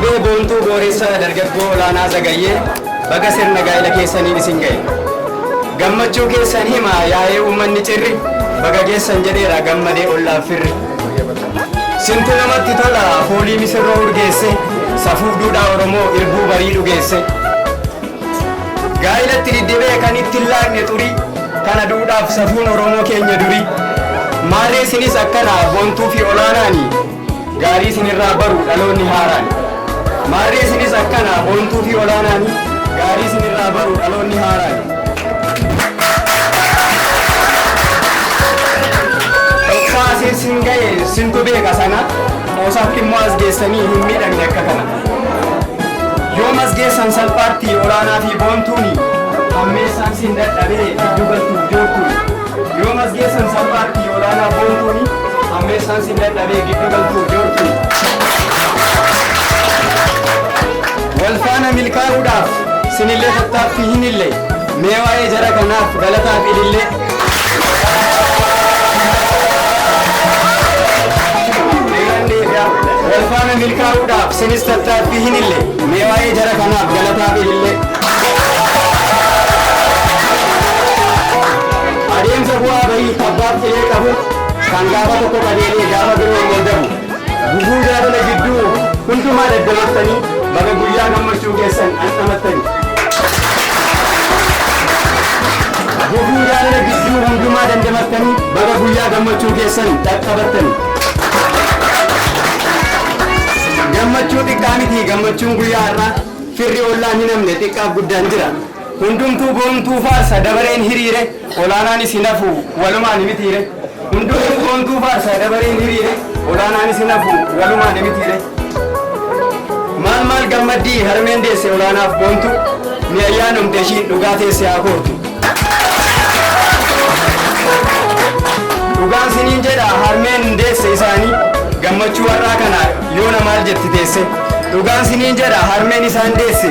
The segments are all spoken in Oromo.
Dubee boontuu booressaa dargaggoo olaanaa zagayyee baga sirna gaa'ela keessanii isin ga'e. Gammachuu keessan himaa yaa'ee uummanni cirri baga geessan jedheera gammadee ollaaf firri. Sintu namatti tola foolii misirroo urgeesse safuu duudhaa Oromoo irbuu barii dhugeesse. Gaa'elatti diddibee kan ittiin laaqne xurii kana duudhaaf safuun Oromoo keenya durii. Maarree isinis akkana boontuu fi olaanaani gaarii isinirraa baru dhaloonni haaraani. Maarree isinis akkana boontuu fi olaanaani gaarii isinirraa baru dhaloonni haaraani. Dhoksaa siin ga'e sintu beeka sana moosaatti immoo as geessanii hin miidhagne akka kana. Yoom as geessan salphaatti olaanaa fi boontuuni hammeessaan siin dadhabee giddu galtuuf joortuuni. Yoom as geessan salphaatti olaanaa boontuuni hammeessaan siin dadhabee giddu galtuuf joortuuni. Walfaana milkaa'uudhaaf sinillee tattaaffii hin illee mee waa'ee jara kanaaf galataaf ilillee. Walfaana milkaa'uudhaaf sinis tattaaffii hin illee mee waa'ee jara kanaaf galataaf ilillee. Adeemsa bu'aa bahii abbaaf filee qabu kan gaafa tokko qajeelee gaafa biroo wal dabu. Guguu jaalala gidduu hundumaa daddabartanii baga guyyaa gammachuu keessan dhandhamattanii. Guguu jaalala gidduu hundumaa dandamattanii baga guyyaa gammachuu keessan dhaqqabattanii. Gammachuu xiqqaa miti gammachuun guyyaa har'aa firri ollaan hin hamne xiqqaaf guddaan jira. Hundumtuu boontuu faarsa dabareen hiriire olaanaan isin hafu walumaan mitiire. Hundumtuu boontuu faarsa dabareen hiriire olaanaan isin hafu walumaan mitiire. Maal gammaddii harmeen deesse olaanaaf boontu mi ayyaanumte ishiin dhugaa teesse haa koortu. Dhugaan siniin jedha harmeen deesse isaanii gammachuu har'aa kana yoona maal jetti teesse. Dhugaan siniin jedha harmeen isaan deesse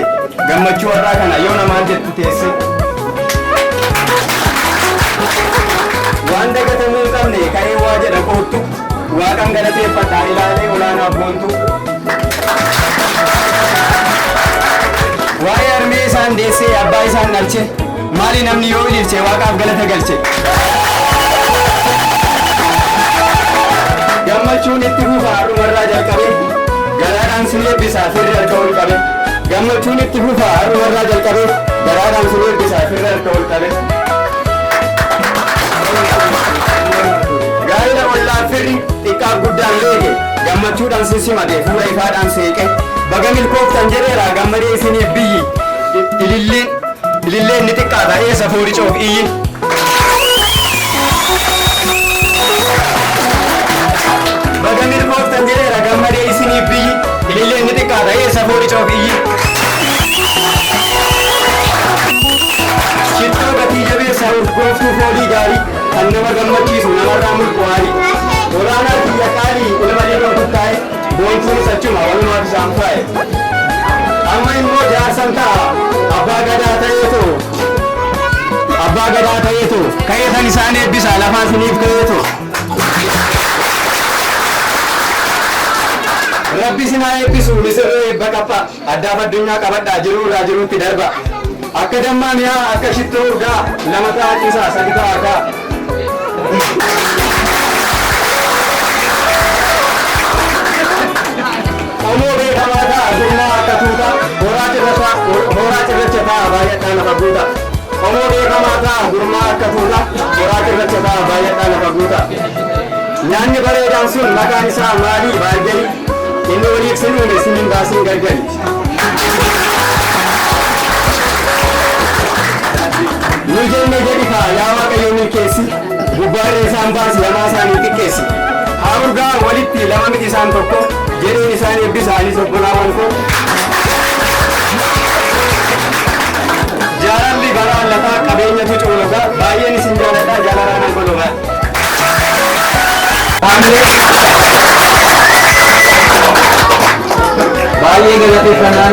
gammachuu har'aa kana yoona maal jetti teesse. Waan dagatamuu hin qabne ka'ee waa jedha koottu waaqan galateeffadhaa ilaalee olaanaaf boontu. Waa'ee harmee isaan deessee abbaa isaan dhalche maali namni yoo ililche waaqaaf galata galche. Gammachuun itti fufa har'umarraa jalqabee garaadhaan sin eebbisaa firri harka ol qabe. Gammachuun itti fufa har'umarraa jalqabee garaadhaan sin eebbisaa firri harka ol qabe. Gaa'ela ollaan firri xiqqaaf guddaan leege gammachuudhaan sin simate fuula ifaadhaan seeqe. Baga milkooftan jedheera gammadee isiniif biyyi ililleen ni xiqqaata eessa foori coof iyyi. Baga milkooftan jedheera gammadee isiniif biyyi ililleen ni xiqqaata eessa foori coof iyyi. Shittoo gatii jabeessaa urgooftuu foolii gaarii kan nama gammachiisu namarraa mulqu haali. Olaanaa biyya qaalii ilma dhiiroo tuttaa'e boontuun sachuma walumaaf isaan faa'e. Amma immoo jaarsan ta'a abbaa gadaa ta'eetu ka'eetan isaan eebbisa lafaan siniif ka'eetu. Rabbi sinaa eebbisu misirroo eebba qapha addaaf addunyaa qabadhaa jiruu irraa jiruutti darba. Akka dammaa mi'aa akka shittoo urgaa lama ta'a ciisaa sadi ta'a kaa. Omoo beekamaa ta'a gurmaa akka tuuta horaa cirracha ta'a baay'adhaa lafa guuta. Omoo beekamaa ta'a gurmaa akka tuuta horaa cirracha ta'a baay'adhaa lafa guuta. Nyaanni bareedaan sun maqaan isaa maalii baarganii inni waliif sin uume siniin baasiin gargari. Nu jenne jedhifa yaa Waaqayyo milkeessi gubbaarree isaan baasi lamaa isaanii xiqqeessi. Haa urgaa walitti lama miti isaan tokko jedheen isaan eebbisaanis obbolaawwan koo. Jaalalli baraan lafaa qabeenyatu coologaa baay'een isin jaaladhaa jaalalaan angologaa. Baay'ee galateeffannaa.